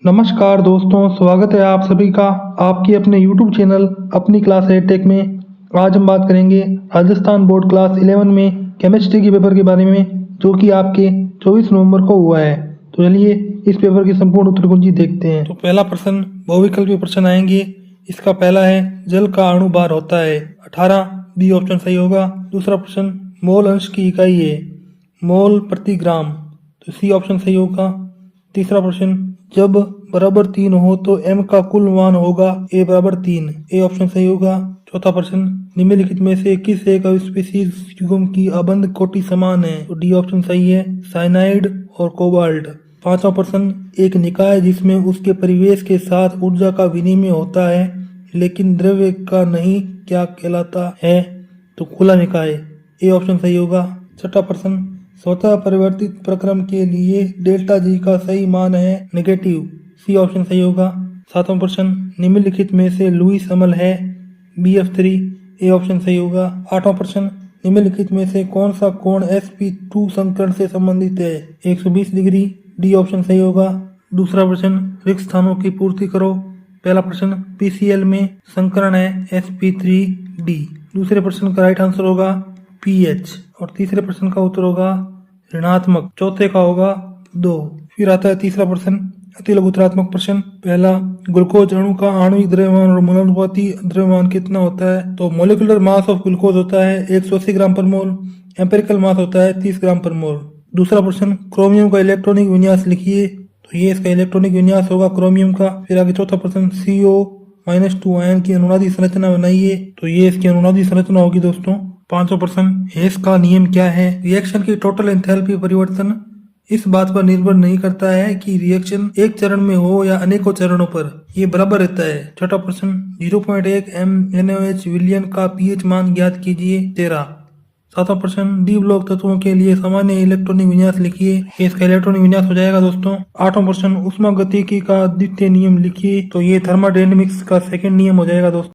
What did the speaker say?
नमस्कार दोस्तों, स्वागत है आप सभी का आपके अपने YouTube चैनल अपनी क्लास है टेक में। आज हम बात करेंगे राजस्थान बोर्ड क्लास 11 में केमिस्ट्री के पेपर के बारे में, जो कि आपके 24 नवंबर को हुआ है। तो चलिए इस पेपर की संपूर्ण उत्तर कुंजी देखते हैं। तो पहला प्रश्न बहुविकल्पीय प्रश्न आएंगे। इसका पहला है जल का अणु भार होता है 18, बी ऑप्शन सही होगा। दूसरा प्रश्न मोल अंश की इकाई है मोल प्रति ग्राम, तो सी ऑप्शन सही होगा। तीसरा प्रश्न जब बराबर 3 हो तो m का कुल मान होगा a बराबर 3, ए ऑप्शन सही होगा। चौथा प्रश्न निम्नलिखित में से किस एक स्पीशीज युग्म की अबंध कोटि समान है, तो डी ऑप्शन सही है, साइनाइड और कोबाल्ट। पांचवा प्रश्न एक निकाय जिसमें उसके परिवेश के साथ ऊर्जा का विनिमय होता है लेकिन द्रव्य का नहीं क्या कहलाता है, तो खुला निकाय, ए ऑप्शन सही होगा। छठा प्रश्न स्वतः परिवर्तित प्रक्रम के लिए डेल्टा जी का सही मान है नेगेटिव, सी ऑप्शन सही होगा। सातवां प्रश्न निम्नलिखित में से लुईस अमल है BF3, ए ऑप्शन सही होगा। आठवां प्रश्न निम्नलिखित में से कौन सा कोण sp2 संकरण से संबंधित है, 120 डिग्री, डी ऑप्शन सही होगा। दूसरा प्रश्न रिक्त स्थानों की पूर्ति करो। पहला प्रश्न PCl में संकरण है sp3d। दूसरे प्रश्न का राइट आंसर होगा pH और तीसरे प्रश्न का उत्तर होगा ऋणात्मक, चौथे का होगा 2। फिर आता है तीसरा प्रश्न अति लघुत्तरात्मक प्रश्न। पहला ग्लूकोज अणु का आणविक द्रव्यमान और मोलानुपाती द्रव्यमान कितना होता है, तो मोलिकुलर मास ऑफ ग्लूकोज होता है 180 ग्राम पर मोल, एम्पेरिकल मास होता है 30 ग्राम पर मोल। दूसरा प्रश्न क्रोमियम का इलेक्ट्रॉनिक विन्यास लिखिए, तो ये इसका इलेक्ट्रॉनिक विन्यास होगा क्रोमियम का। फिर आगे चौथा प्रश्न CO-2 आयन की अनुनादी संरचना बनाइए, तो ये इसकी अनुनादी संरचना होगी दोस्तों। पांचवा प्रश्न हेस का नियम क्या है, रिएक्शन की टोटल एंथैल्पी परिवर्तन इस बात पर निर्भर नहीं करता है कि रिएक्शन एक चरण में हो या अनेकों चरणों पर, ये बराबर रहता है। छठा प्रश्न 0.1 mNaOH विलयन का pH मान ज्ञात कीजिए 13। सातवां प्रश्न डी ब्लॉक तत्वों के लिए सामान्य इलेक्ट्रॉनिक विन्यास लिखिए, इसका इलेक्ट्रॉनिक विन्यास हो जाएगा दोस्तों। आठवां प्रश्न उष्मा गतिकी का द्वितीय नियम लिखिए, तो ये थर्मोडायनेमिक्स का सेकंड नियम हो जाएगा दोस्तों।